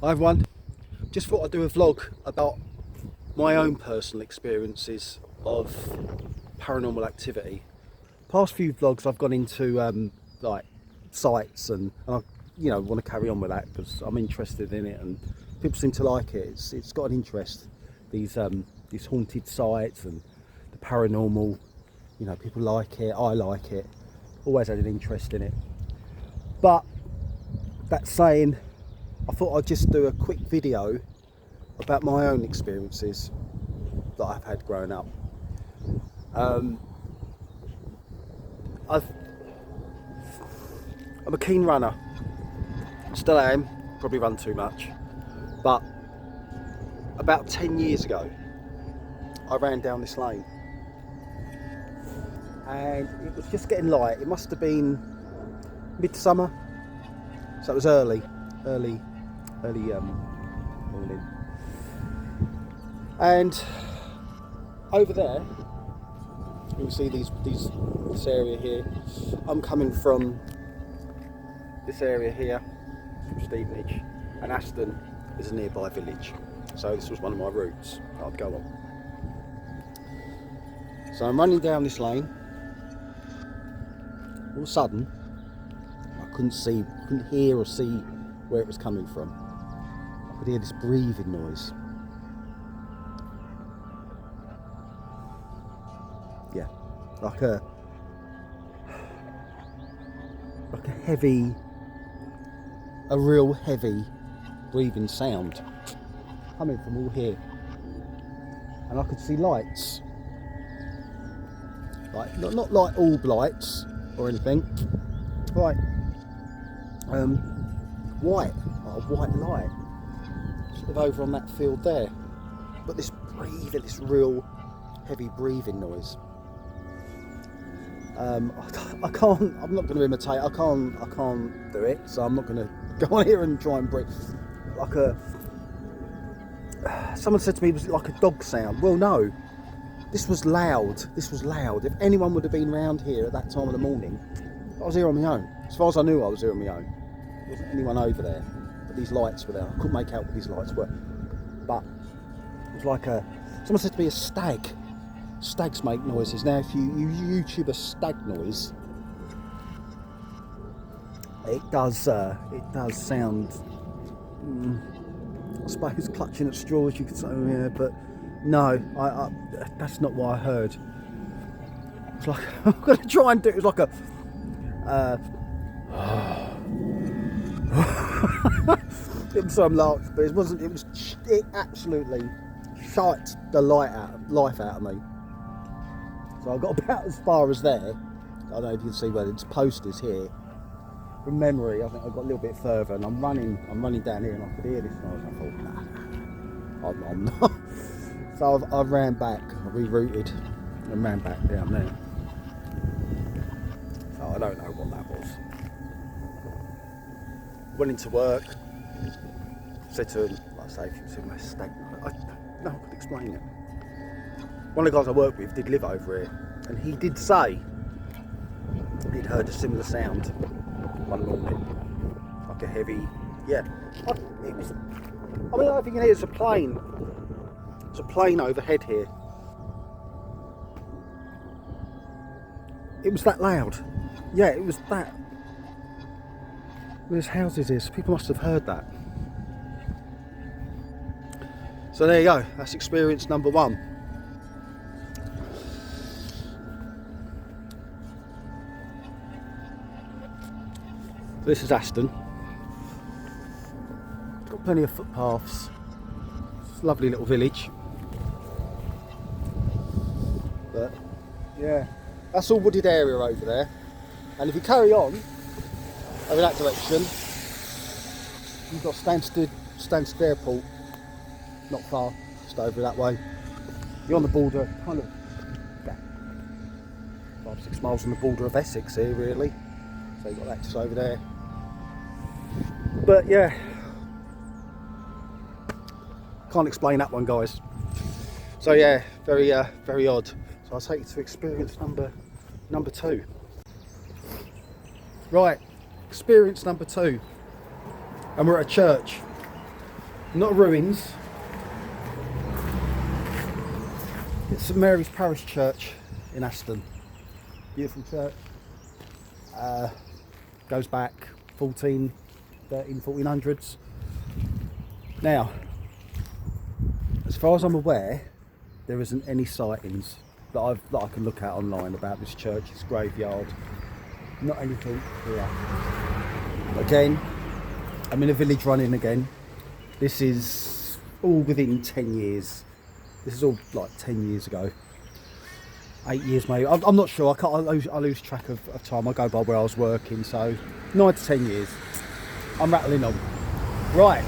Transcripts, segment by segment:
Hi everyone, just thought I'd do a vlog about my own personal experiences of paranormal activity. Past few vlogs I've gone into like sites and I want to carry on with that because I'm interested in it and people seem to like it. It's got an interest, these haunted sites and the paranormal. You know, people like it, I like it, always had an interest in it. But that saying, I thought I'd just do a quick video about my own experiences that I've had growing up. I'm a keen runner, still am, probably run too much, but about 10 years ago I ran down this lane and it was just getting light. It must have been midsummer, so it was early morning, and over there you can see this area here. I'm coming from this area here, from Stevenage, and Aston is a nearby village, so this was one of my routes I'd go on. So I'm running down this lane. All of a sudden I couldn't hear or see where it was coming from. I could hear this breathing noise. Yeah, like a real heavy breathing sound coming from all here. And I could see lights, like not like orb lights or anything, like white, like a white light, sort of over on that field there. But this real heavy breathing noise. I'm not going to imitate. I can't do it. So I'm not going to go on here and try and breathe like a. Someone said to me, was it like a dog sound? Well, no. This was loud. If anyone would have been around here at that time of the morning, I was here on my own. As far as I knew, I was here on my own. There wasn't anyone over there, but these lights were there. I couldn't make out what these lights were, but it was like someone said to me, a stag. Stags make noises. Now, if you YouTube a stag noise, it does sound, I suppose, clutching at straws, you could say, yeah, but no, I that's not what I heard. It's like, I'm going to try and do it. It was like a it was some lark, but it wasn't. It absolutely shite the life out of me. So I got about as far as there. I don't know if you can see where its post is here. From memory, I think I got a little bit further, and I'm running down here, and I could hear this noise. I thought, nah, I'm not. So I ran back, I rerouted, and ran back down there. So I don't know what that was. Went into work, said to him, like I say, if you see my stag, I could explain it. One of the guys I work with did live over here, and he did say he'd heard a similar sound one morning, like a heavy, yeah. It was. I mean, I think it's a plane. There's a plane overhead here. It was that loud. Yeah, it was that. There's houses here, so people must have heard that. So there you go. That's experience number one. This is Aston. It's got plenty of footpaths. It's a lovely little village. But yeah, that's all wooded area over there. And if you carry on over that direction, you've got Stansted Airport, not far, just over that way. You're on the border, kind of, yeah, 5-6 miles on the border of Essex here, really. So you've got that just over there. But yeah, can't explain that one, guys. So yeah, very odd. So I'll take you to experience number two. Right, experience number two. And we're at a church. not ruins. It's St Mary's Parish Church in Aston. Beautiful church. Goes back 1400s. Now, as far as I'm aware, there isn't any sightings that I can look at online about this church, its graveyard. Not anything here. Again, I'm in a village running again. This is all within 10 years. This is all like 10 years ago. 8 years maybe. I'm not sure. I lose track of time. I go by where I was working. So 9 to 10 years. I'm rattling on. Right.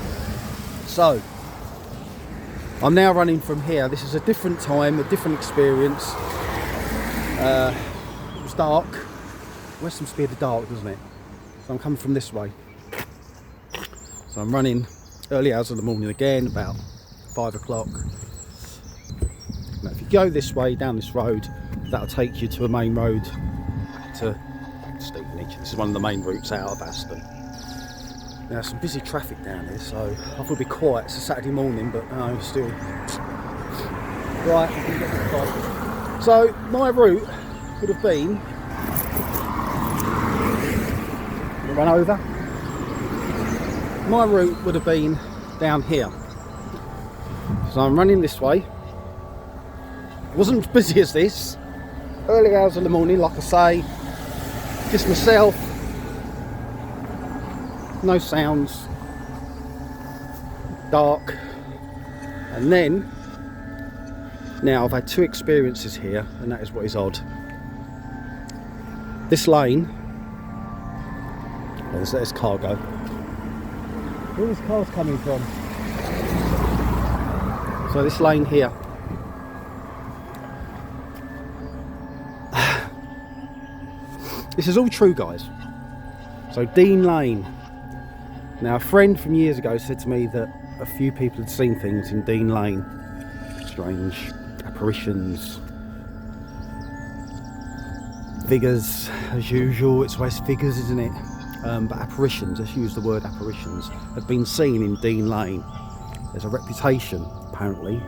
So I'm now running from here. This is a different time, a different experience. It was dark. Western Speed of dark, doesn't it? So I'm coming from this way. So I'm running early hours of the morning again, about 5 o'clock. Now if you go this way, down this road, that'll take you to a main road to Stevenage. This is one of the main routes out of Aston. Now some busy traffic down here, so I thought it'd be quiet. It's a Saturday morning, but no, still. Right, I'm gonna get to the car. So my route would have been, run over. My route would have been down here. So I'm running this way. It wasn't as busy as this. Early hours of the morning, like I say, just myself. No sounds, dark, and then now I've had 2 experiences here, and that is what is odd. This lane, there's cargo. Where is cars coming from? So this lane here, this is all true, guys. So Dean Lane. Now a friend from years ago said to me that a few people had seen things in Dean Lane. Strange apparitions. Figures, as usual, it's always figures, isn't it? But apparitions, let's use the word apparitions, have been seen in Dean Lane. There's a reputation, apparently,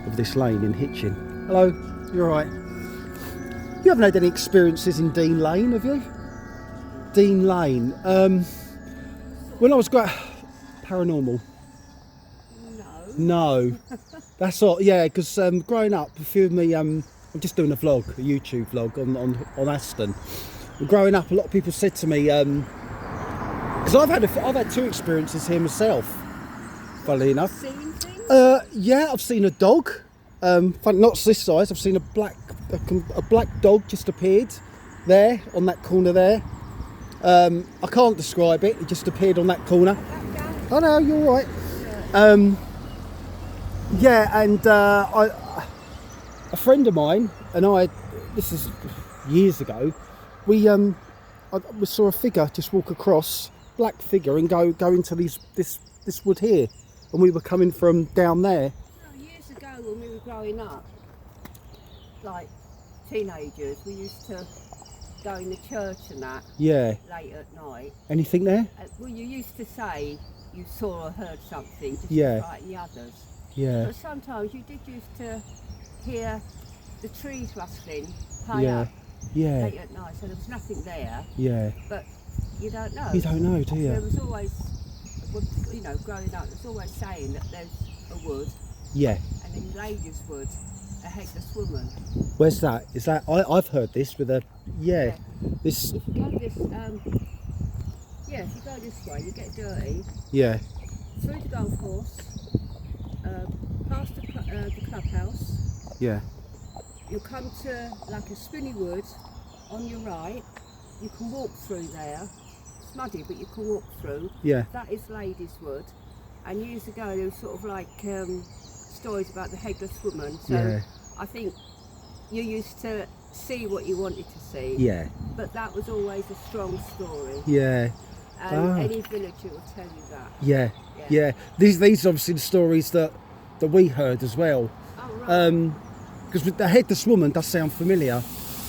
of this lane in Hitchin. Hello, you're right. You haven't had any experiences in Dean Lane, have you? Dean Lane. When I was paranormal. No. That's all. Yeah, because growing up, a few of me. I'm just doing a vlog, a YouTube vlog on Aston. And growing up, a lot of people said to me, because I've had 2 experiences here myself. Funnily enough. Seen things? Yeah, I've seen a dog. Not this size. I've seen a black dog just appeared there on that corner there. I can't describe it. It just appeared on that corner. Oh no, you're all right. Yeah, and a friend of mine and I. This is years ago. We saw a figure just walk across, black figure, and go into this wood here, and we were coming from down there. Well, years ago when we were growing up, like teenagers, we used to go in the church and that. Yeah. Late at night. Anything there? Well, you used to say you saw or heard something, just like the others. Yeah. But sometimes you did used to hear the trees rustling high up. Yeah. Late at night, so there was nothing there. Yeah. But you don't know. You don't know, do you? There was always, you know, growing up, there's always saying that there's a wood. Yeah. And in Ladies Wood, a headless woman. Where's that? Is that I've heard this with a this. If you go this, if you go this way, you get dirty. Yeah. Through the golf course, past the clubhouse. Yeah. You'll come to like a spinny wood on your right. You can walk through there. It's muddy, but you can walk through. Yeah. That is Ladies Wood. And years ago, there was sort of like stories about the headless woman. So I think you used to see what you wanted to see. Yeah. But that was always a strong story. Yeah. And any villager will tell you that. Yeah. Yeah. These are obviously the stories that we heard as well. Oh, right. Because the headless woman does sound familiar,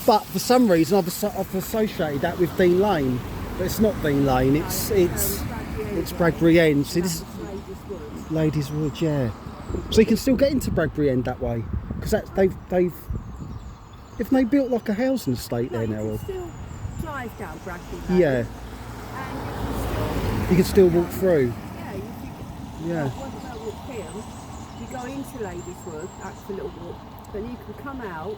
but for some reason I've associated that with Dean Lane, but it's not Dean Lane. It's Bradbury End. See, this is Ladies Wood, yeah. So you can still get into Bradbury End that way, because if they built like a housing estate there now, you or can still drive down Bradbury Lane. yeah, And you can still walk through. Yeah, Yeah. Once I walk in, you go into Ladies Wood, that's a little walk, then you can come out,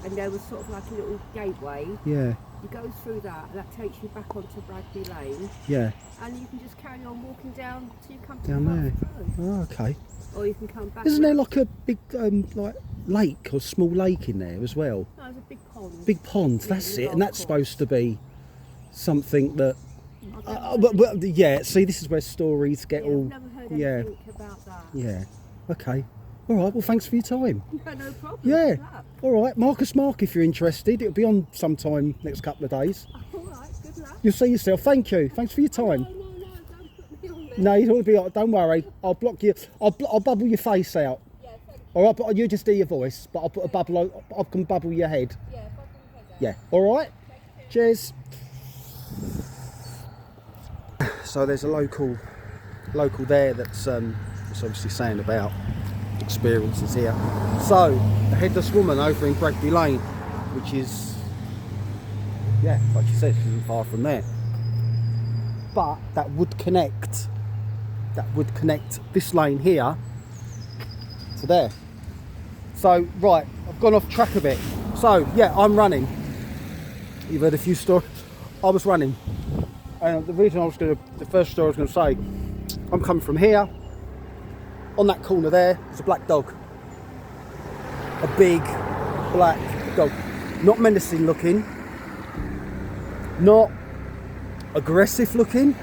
and there was sort of like a little gateway. Yeah. You go through that, and that takes you back onto Bradbury Lane. Yeah. And you can just carry on walking down till you come to Down the there. road. Oh, okay. Or you can come back. Isn't there like a big like lake or small lake in there as well? No, there's a big pond. Big pond, Yeah, that's the it, and that's golf course. supposed to be something that. I've never heard Yeah. See, this is where stories get I've all. never heard Yeah. anything about that. Yeah. Okay. All right. Well, thanks for your time. No problem. Yeah. Good luck. All right. Marcus Mark, if you're interested, it'll be on sometime next couple of days. All right, good luck. You'll see yourself. Thank you. Thanks for your time. No, don't put me on there. No, you don't want to be. Don't worry. I'll block you. I'll bubble your face out. Yeah, thank you. All right. But you just do your voice. But I'll put a bubble. I can bubble your head. Yeah, bubble your head out. Yeah. All right. Cheers. So there's a local there that's obviously saying about experiences here. So the headless woman over in Bradbury Lane, which is, yeah, like you said, isn't far from there. But that would connect this lane here to there. So right, I've gone off track a bit. So yeah, I'm running. You've heard a few stories. I was running. The reason the first story I was going to say, I'm coming from here. On that corner there, there's a black dog. A big black dog. Not menacing looking. Not aggressive looking.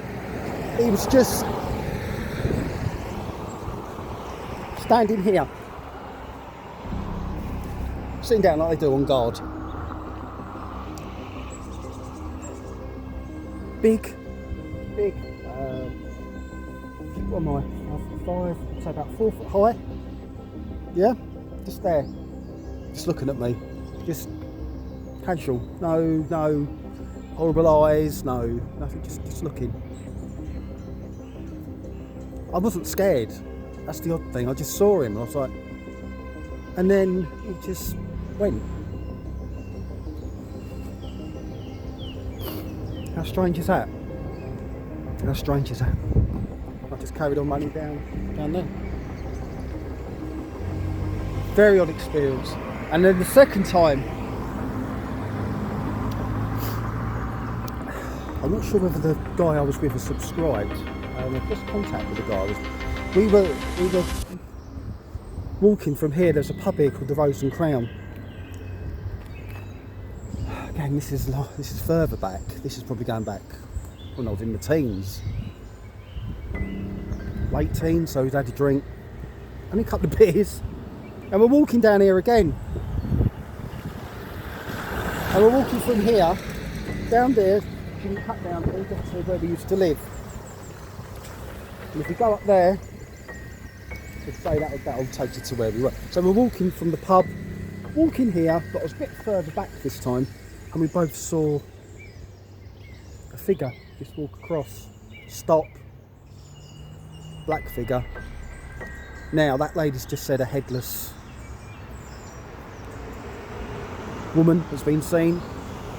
He was just standing here. Sitting down like they do on guard. Big, what am I, 5, so about 4 foot high, yeah, just there, just looking at me, just casual, no horrible eyes, no, nothing, just looking. I wasn't scared, that's the odd thing, I just saw him and I was like, and then he just went. How strange is that? How strange is that? I just carried on running down there. Very odd experience. And then the second time, I'm not sure whether the guy I was with was subscribed. I just contacted the guy. We were walking from here. There's a pub here called the Rose and Crown. Again, this is further back. This is probably going back when I was in the teens, late teens. So we'd had a drink and a couple of beers, and we're walking down here again. And we're walking from here down there. You can cut down there, get to where we used to live. And if we go up there, I'd say that'll take you to where we were. So we're walking from the pub, walking here, but I was a bit further back this time. And we both saw a figure just walk across, stop, black figure. Now that lady's just said a headless woman has been seen.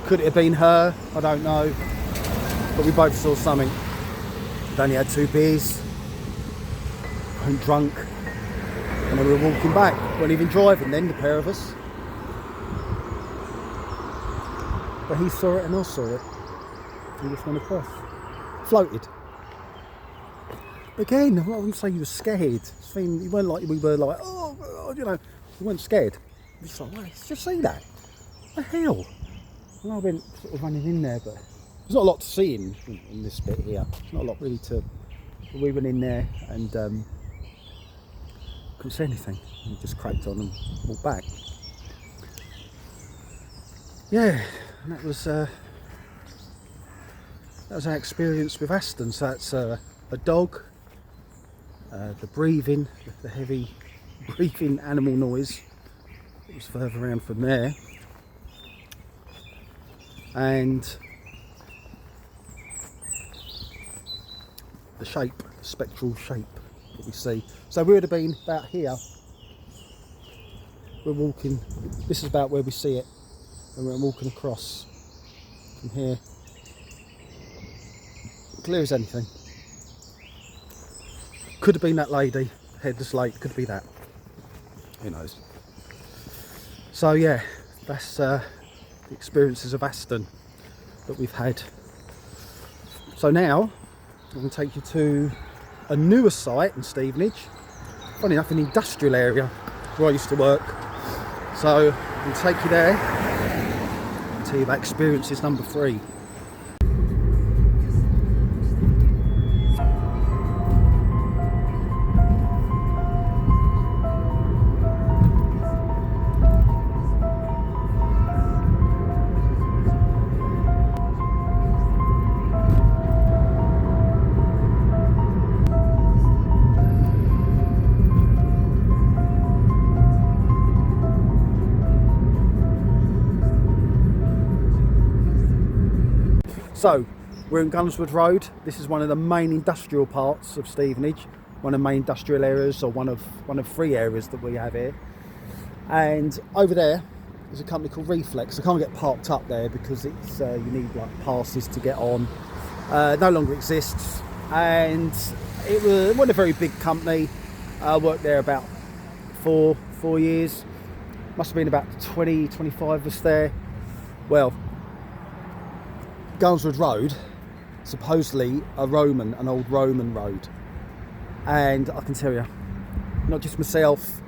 Could it have been her? I don't know. But we both saw something. We'd only had 2 beers, weren't drunk, and then we were walking back. Weren't even driving then, the pair of us. But he saw it and I saw it. He just went across. Floated. Again, I wouldn't say you were scared. You weren't like we were like, oh, you know, we weren't scared. We just like, wait, did you see that? What the hell? And I went sort of running in there, but there's not a lot to see in this bit here. There's not a lot really to. We went in there and couldn't see anything. We just cracked on and walked back. Yeah. And that was our experience with Aston. So that's a dog, the breathing, the heavy breathing animal noise. It was further around from there, and the shape, spectral shape that we see. So we would have been about here. We're walking, this is about where we see it, and we're walking across from here. Clear as anything. Could have been that lady, headless lady, could be that. Who knows? So yeah, that's the experiences of Aston that we've had. So now I'm going to take you to a newer site in Stevenage. Funny enough, an industrial area where I used to work. So I'll take you there and tell you about experiences number 3. So we're in Gunswood Road. This is one of the main industrial parts of Stevenage, one of the main industrial areas, or one of 3 areas that we have here. And over there is a company called Reflex. I can't get parked up there because it's you need like passes to get on. No longer exists, and it wasn't a very big company. I worked there about 4 years. Must have been about 25 of us there. Well, Gunswood Road, supposedly an old Roman road, and I can tell you, not just myself,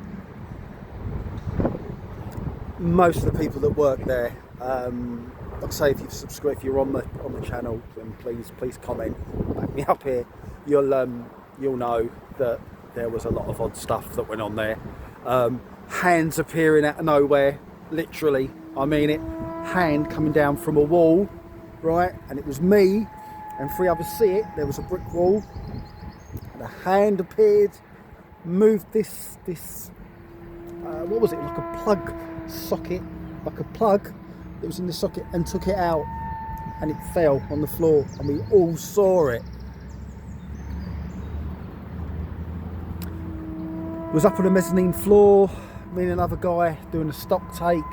most of the people that work there, like I say, if you've subscribed, if you're on the channel, then please comment, back me up here. You'll know that there was a lot of odd stuff that went on there. Hands appearing out of nowhere, literally, I mean it, hand coming down from a wall. Right, and it was me and 3 others see it. There was a brick wall and a hand appeared, moved this what was it, like a plug socket, like a plug that was in the socket, and took it out, and it fell on the floor and we all saw it. It was up on the mezzanine floor, me and another guy doing a stock take.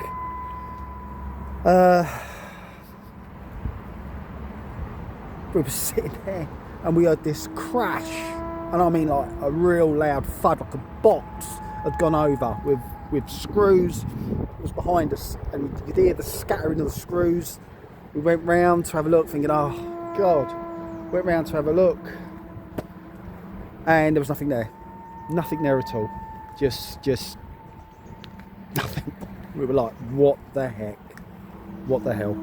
We were sitting there and we heard this crash, and I mean like a real loud thud, like a box had gone over with screws. It was behind us and you could hear the scattering of the screws. We went round to have a look thinking, oh God. Went round to have a look and there was nothing there. Nothing there at all. Just nothing. We were like, what the heck? What the hell?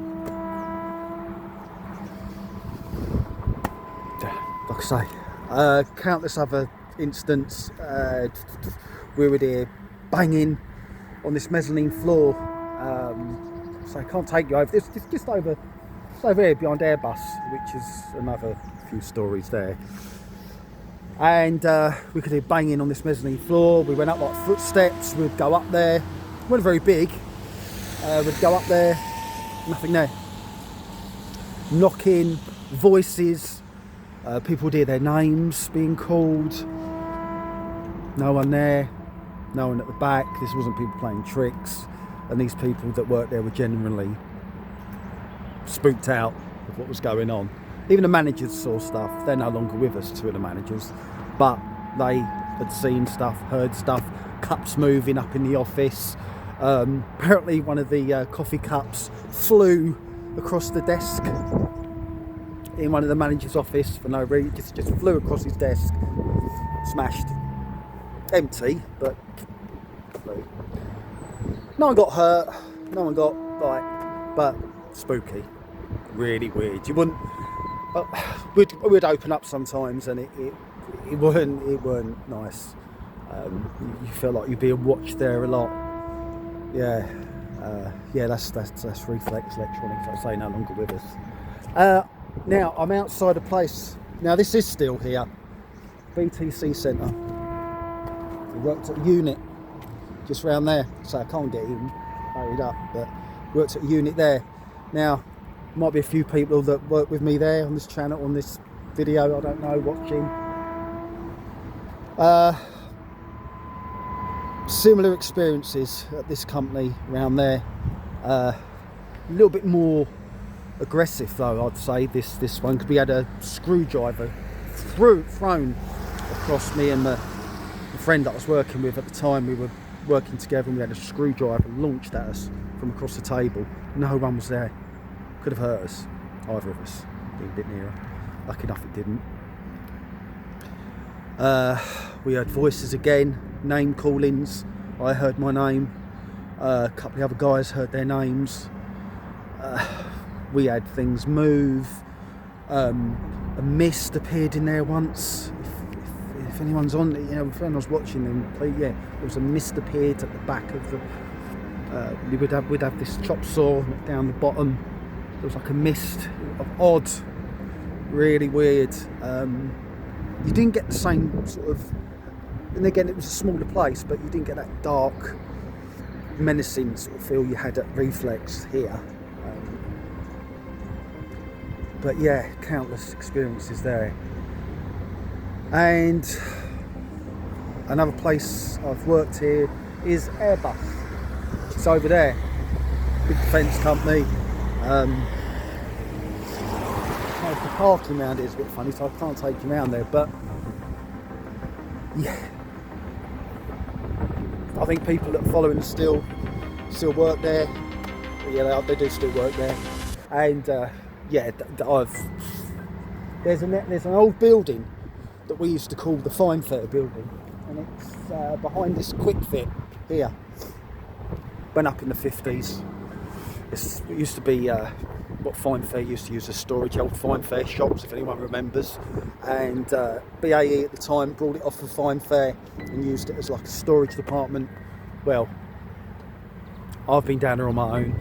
Like I say, countless other incidents. We were there banging on this mezzanine floor. So I can't take you over. It's just over here behind Airbus, which is another few stories there. And we could hear banging on this mezzanine floor. We went up like footsteps. We'd go up there. It wasn't very big. We'd go up there. Nothing there. Knocking, voices. People would hear their names being called. No one there. No one at the back. This wasn't people playing tricks. And these people that worked there were genuinely spooked out with what was going on. Even the managers saw stuff. They're no longer with us, 2 of the managers. But they had seen stuff, heard stuff. Cups moving up in the office. Apparently one of the coffee cups flew across the desk in one of the manager's office for no reason. Just flew across his desk. Smashed. Empty, but flew. No one got hurt. No one got but spooky. Really weird. You wouldn't. We'd open up sometimes, and it weren't nice. You feel like you're being watched there a lot. Yeah, that's Reflex Electronics. I say no longer with us. Now I'm outside a place. Now this is still here, BTC Centre. We worked at a unit just round there, so I can't get in, hurried up, but worked at a unit there. Now, might be a few people that work with me there on this channel, on this video, I don't know, watching. Similar experiences at this company around there. A little bit more aggressive though, I'd say, this one, because we had a screwdriver thrown across me and the friend that I was working with at the time. We were working together and we had a screwdriver launched at us from across the table. No one was there. Could have hurt us, either of us, being a bit nearer. Lucky enough it didn't. We heard voices again, name callings. I heard my name. A couple of other guys heard their names. We had things move. A mist appeared in there once. If anyone's on, you know, when I was watching them play, yeah, there was a mist appeared at the back of the. We'd have this chop saw down the bottom. There was like a mist of odd, really weird. You didn't get the same sort of, and again it was a smaller place, but you didn't get that dark, menacing sort of feel you had at Reflex here. But yeah, countless experiences there. And another place I've worked here is Airbus. It's over there, big defence company. The parking around it is a bit funny, so I can't take you around there, but yeah, I think people that are following still work there. Yeah, they do still work there. And yeah, there's an old building that we used to call the Fine Fair building, and it's behind this Quick Fit here. Went up in the 50s. It used to be what Fine Fair used to use as storage, old Fine Fair shops, if anyone remembers. And BAE at the time brought it off of Fine Fair and used it as like a storage department. Well, I've been down there on my own.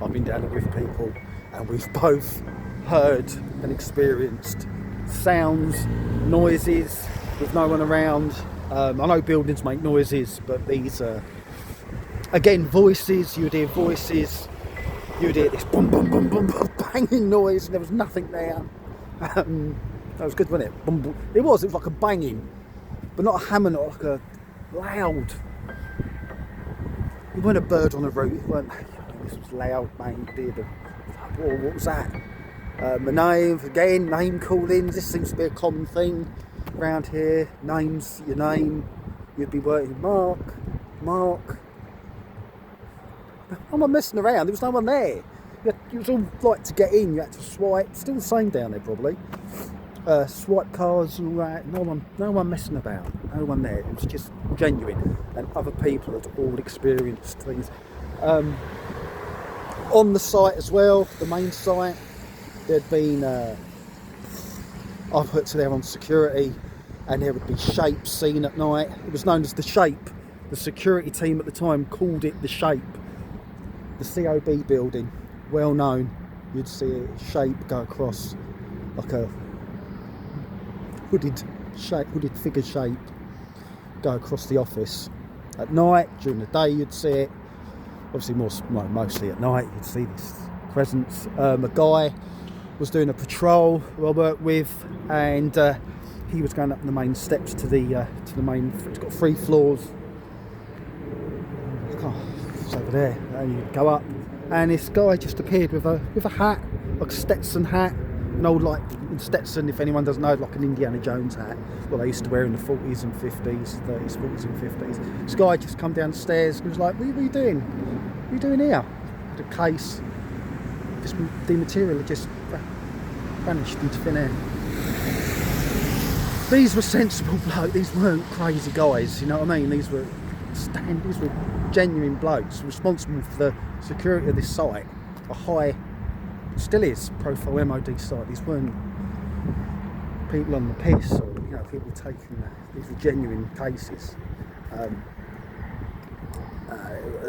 I've been down there with people, and we've both heard and experienced sounds, noises with no one around. I know buildings make noises, but these are, again, voices. You'd hear voices. You'd hear this boom, boom, boom, boom, boom, banging noise, and there was nothing there. That was good, wasn't it? Boom, boom. It was like a banging, but not a hammer, not like a loud. It weren't a bird on a roof. It weren't. This was loud, man. Whoa, what was that? My name, again, name callings. This seems to be a common thing around here. Names, your name. You'd be working, Mark. I'm not messing around, there was no one there. It was all like to get in, you had to swipe. Still the same down there probably. Swipe cards and all that. No one messing about. No one there. It was just genuine. And other people had all experienced things. On the site as well, the main site, there'd been I put to there on security, and there would be shapes seen at night. It was known as the Shape. The security team at the time called it the Shape. The COB building, well known. You'd see a shape go across, like a hooded figure shape, go across the office. At night, during the day, you'd see it. Obviously, mostly at night, you'd see this presence. A guy was doing a patrol who I worked with, and he was going up the main steps to the main. It's got 3 floors. It's over there, and you go up, and this guy just appeared with a hat, like a Stetson hat, an old, like, Stetson, if anyone doesn't know, like an Indiana Jones hat, what they used to wear in the 40s and 50s, 30s, 40s and 50s. This guy just come down the stairs and was like, what are you doing? What are you doing here? Had a case, just dematerialized, just vanished into thin air. These were sensible blokes, these weren't crazy guys, you know what I mean? These were genuine blokes responsible for the security of this site. A high, still is, profile MOD site. These weren't people on the piss, or people taking these were genuine cases.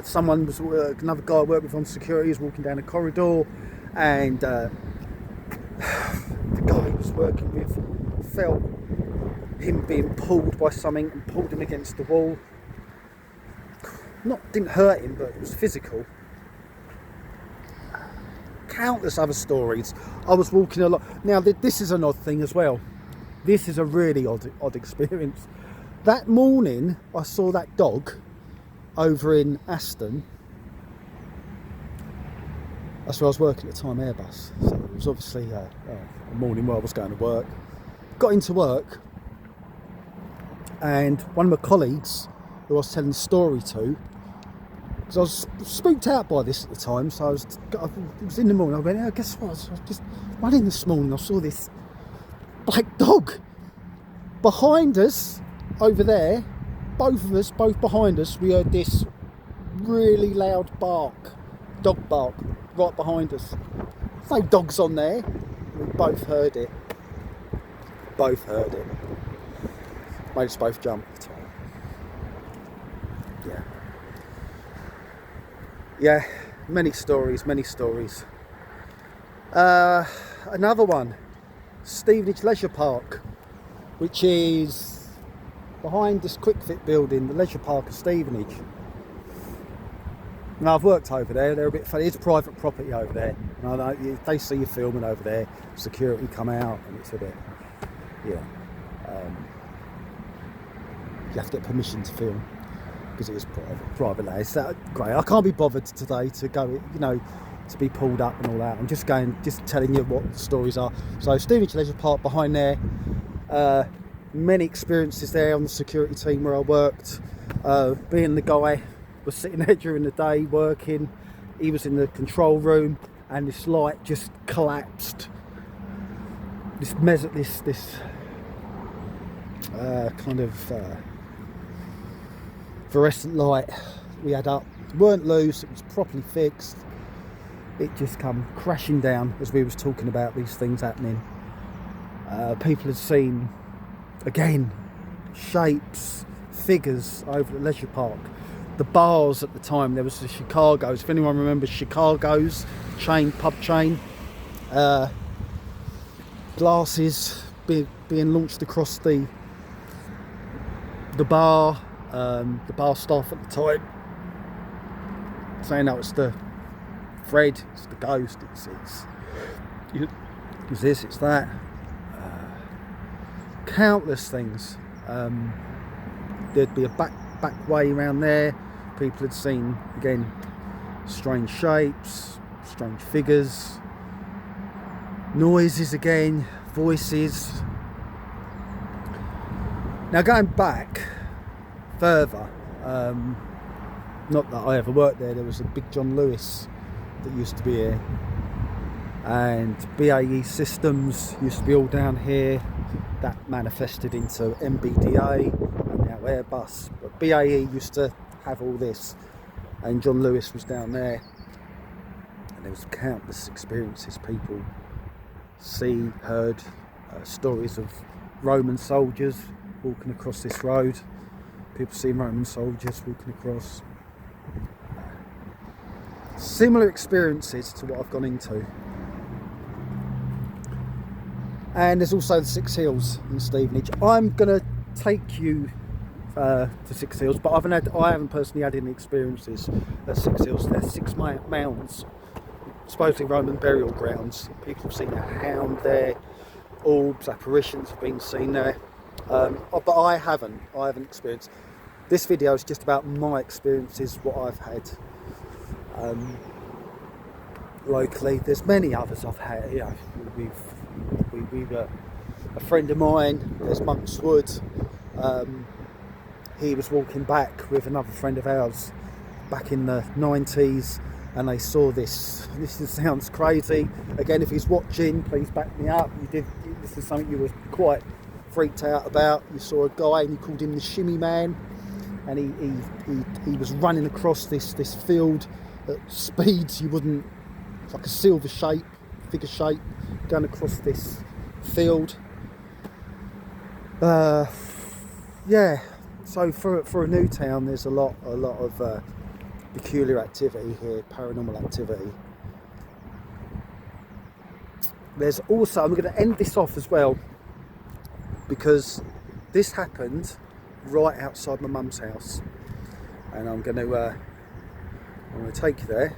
Someone was, another guy I worked with on security was walking down a corridor, and the guy he was working with felt him being pulled by something and pulled him against the wall. Didn't hurt him, but it was physical. Countless other stories. I was walking a lot. Now this is an odd thing as well. This is a really odd experience. That morning I saw that dog over in Aston. That's where I was working at the time, Airbus. So it was obviously a morning where I was going to work. Got into work, and one of my colleagues who I was telling the story to, because I was spooked out by this at the time, so it was in the morning. I went, oh, guess what? I was just running this morning. I saw this black dog behind us over there. Both of us, both behind us, we heard this really loud dog bark, right behind us. There's no dogs on there. We both heard it. Both heard it. Made us both jump at the time. Yeah. Yeah, many stories. Another one, Stevenage Leisure Park, which is behind this Quick Fit building, the Leisure Park of Stevenage. Now, I've worked over there. They're a bit funny. It's private property over there. If they see you filming over there, security come out, and it's a bit, yeah. You have to get permission to film because it is private land. It's great. I can't be bothered today to go, to be pulled up and all that. I'm just telling you what the stories are. So, Stevenage Leisure Park behind there. Many experiences there on the security team where I worked. Being the guy was sitting there during the day working. He was in the control room, and this light just collapsed. This kind of fluorescent light we had up weren't loose. It was properly fixed. It just come crashing down as we was talking about these things happening. People had seen, again, shapes, figures over the leisure park. The bars at the time, there was the Chicago's. If anyone remembers Chicago's pub chain, glasses being launched across the bar. The bar staff at the time saying that was the Fred, it's the ghost, it's this, it's that. Countless things. There'd be a back way around there. People had seen, again, strange shapes, strange figures, noises again, voices. Now, going back further, not that I ever worked there was a big John Lewis that used to be here, and BAE Systems used to be all down here. That manifested into MBDA and now Airbus, but BAE used to have all this, and John Lewis was down there, and there was countless experiences. People heard stories of Roman soldiers walking across this road. People seeing Roman soldiers walking across. Similar experiences to what I've gone into. And there's also the Six Hills in Stevenage. I'm going to take you to Six Hills, but I haven't personally had any experiences at Six Hills. There's 6 mounds, supposedly Roman burial grounds. People have seen a hound there. Orbs, apparitions have been seen there. But I haven't experienced. This video is just about my experiences, what I've had locally. There's many others I've had. We've a friend of mine, there's Monk's Wood. He was walking back with another friend of ours back in the 90s, and they saw this. This sounds crazy. Again, if he's watching, please back me up. This is something you were quite freaked out about. You saw a guy and you called him the Shimmy Man, and he was running across this field at speeds you wouldn't. It's like a silver figure shape going across this field. Yeah. So for a new town, there's a lot of peculiar activity here, paranormal activity. There's also, I'm going to end this off as well, because this happened right outside my mum's house, and I'm going to take you there.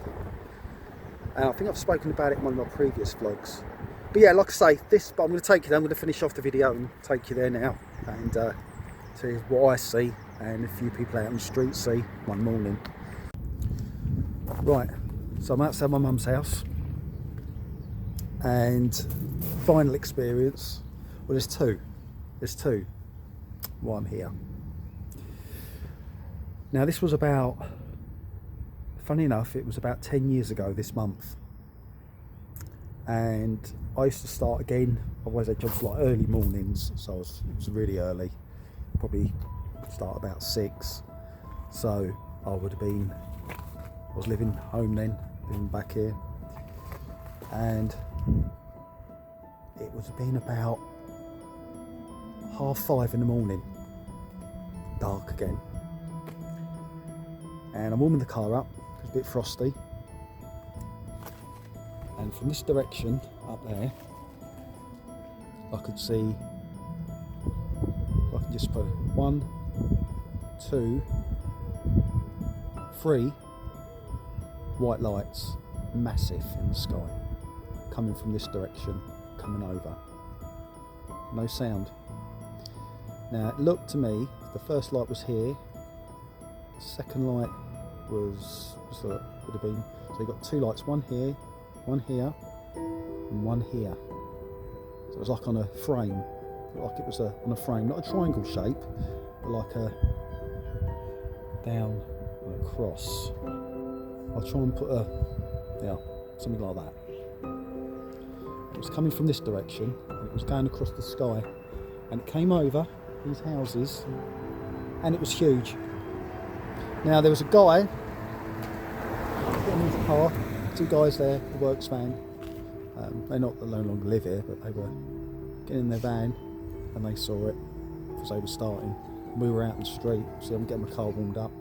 And I think I've spoken about it in one of my previous vlogs. But yeah, like I say, but I'm going to take you there. I'm going to finish off the video and take you there now, and to what I see and a few people out on the street see one morning. Right, so I'm outside my mum's house, and final experience, well, there's two while I'm here. Now this was about, funny enough, it was about 10 years ago this month, and I used to start again. I always had jobs like early mornings, so it was really early, probably start about 6, so I was living home then, living back here, and it would have been about 5:30 in the morning, dark again, and I'm warming the car up, it's a bit frosty, and from this direction up there I could see, I can just put 1, 2, 3 white lights, massive in the sky, coming from this direction, coming over. No sound. Now it looked to me, the first light was here, the second light would have been, so you got 2 lights, one here, and one here. So it was like on a frame, like it was on a frame, not a triangle shape, but like a down and across. I'll try and put something like that. It was coming from this direction, and it was going across the sky, and it came over these houses, and it was huge. Now there was a guy getting in his car, 2 guys there, the works van. They no longer live here, but they were getting in their van, and they saw it because they were starting. We were out in the street, so I'm getting my car warmed up,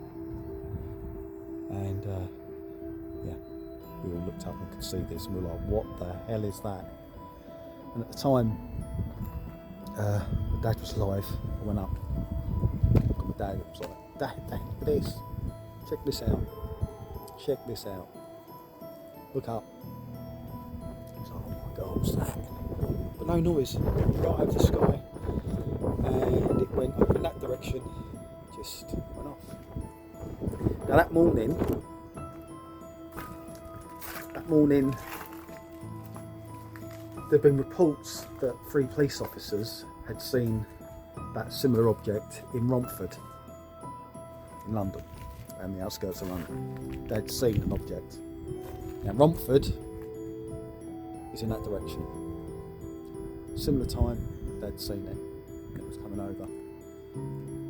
and we all looked up and could see this, and we were like, what the hell is that? And at the time, my dad was alive. I went up, got my dad, it was like, Dad, look at this, check this out, look up. I was like, oh my God, what's that? But no noise, right over the sky, and it went over in that direction, just went off. Now that morning, there'd been reports that 3 police officers had seen that similar object in Romford, in London, and the outskirts of London. They'd seen an object. Now Romford is in that direction. Similar time, they'd seen it. It was coming over.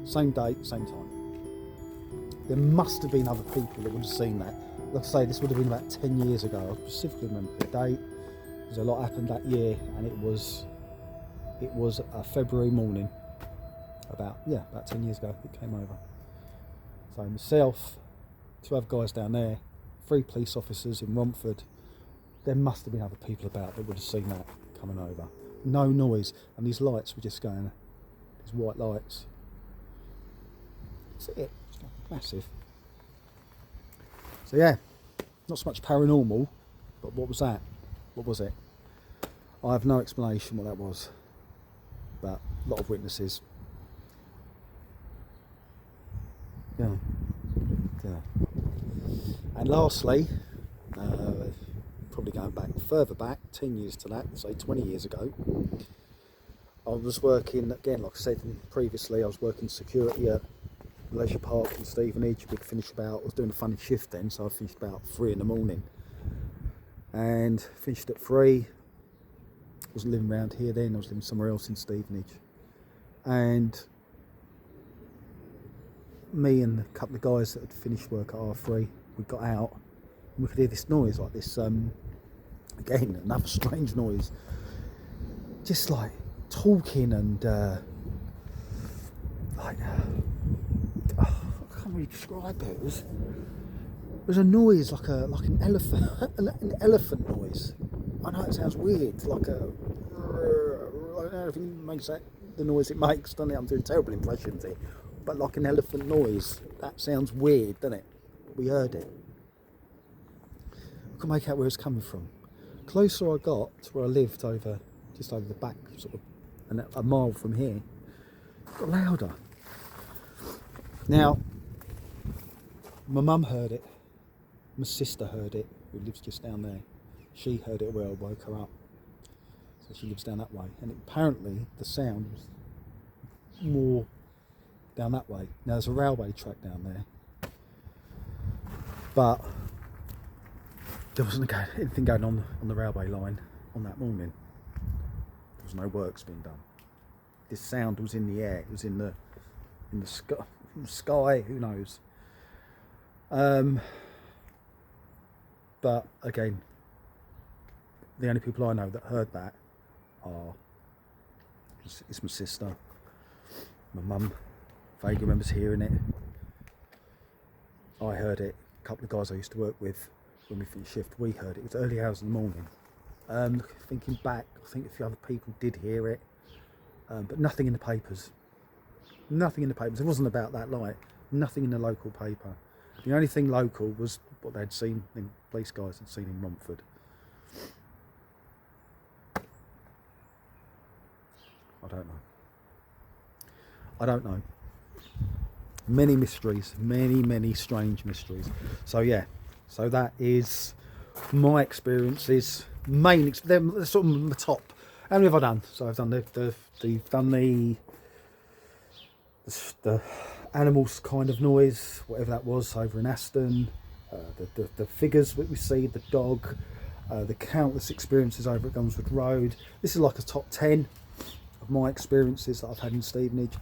Same date, same time. There must have been other people that would have seen that. Like I say, this would have been about 10 years ago. I specifically remember the date, because a lot happened that year, and it was a February morning, about 10 years ago it came over. So myself, 2 other guys down there, 3 police officers in Romford. There must have been other people about that would have seen that coming over. No noise, and these lights were just going, these white lights. That's it, it's massive. So yeah, not so much paranormal, but what was that? What was it? I have no explanation what that was, but a lot of witnesses. Yeah. And lastly, probably going back further back, 10 years to that, say 20 years ago, I was working, again, like I said previously, I was working security at Leisure Park in Stevenage. We'd finish I was doing a funny shift then, so I finished about 3 in the morning. And finished at 3. I wasn't living around here then, I was living somewhere else in Stevenage. And me and a couple of guys that had finished work at R3, we got out and we could hear this noise, like this, again, another strange noise. Just like talking and I can't really describe it. It was a noise like an elephant, an elephant noise. I know it sounds weird, like I don't know if it makes that the noise it makes, doesn't it? I'm doing terrible impressions here, but like an elephant noise. That sounds weird, doesn't it? We heard it. I couldn't make out where it was coming from. Closer I got to where I lived, just over the back, sort of a mile from here, it got louder. Now, my mum heard it, my sister heard it, who lives just down there. She heard it well, woke her up. So she lives down that way. And apparently the sound was more down that way. Now there's a railway track down there, but there wasn't anything going on the railway line on that morning. There was no works being done. This sound was in the air. It was in the sky. Who knows? But again, the only people I know that heard that it's my sister. My mum vaguely remembers hearing it. I heard it. A couple of guys I used to work with, when we finished shift, we heard it. It was early hours in the morning. Thinking back, I think a few other people did hear it, but nothing in the papers. Nothing in the papers. It wasn't about that light. Nothing in the local paper. The only thing local was what they'd seen, the police guys had seen in Romford. I don't know. Many mysteries, many strange mysteries. So yeah, so that is my experiences. They're sort of the top. How many have I done? So I've done the animals kind of noise, whatever that was, over in Aston. The figures that we see, the dog, the countless experiences over at Gunswood Road. This is like a top 10 of my experiences that I've had in Stevenage.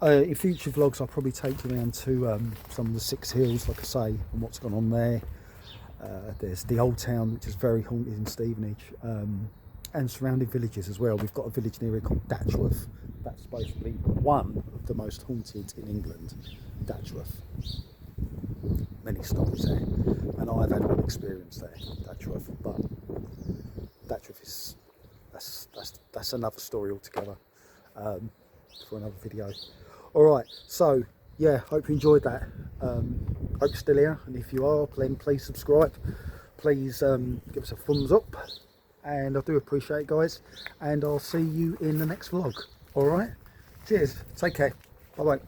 In future vlogs I'll probably take you around to some of the 6 hills, like I say, and what's gone on there. There's the old town, which is very haunted in Stevenage, and surrounding villages as well. We've got a village near here called Datchworth. That's basically one of the most haunted in England, Datchworth. Many stories there, and I've had one experience there, Datchworth, but Datchworth is that's another story altogether, for another video. Alright, so yeah, hope you enjoyed that. Hope you're still here, and if you are, then please subscribe. Please give us a thumbs up, and I do appreciate it, guys, and I'll see you in the next vlog. Alright, cheers, take care, bye bye.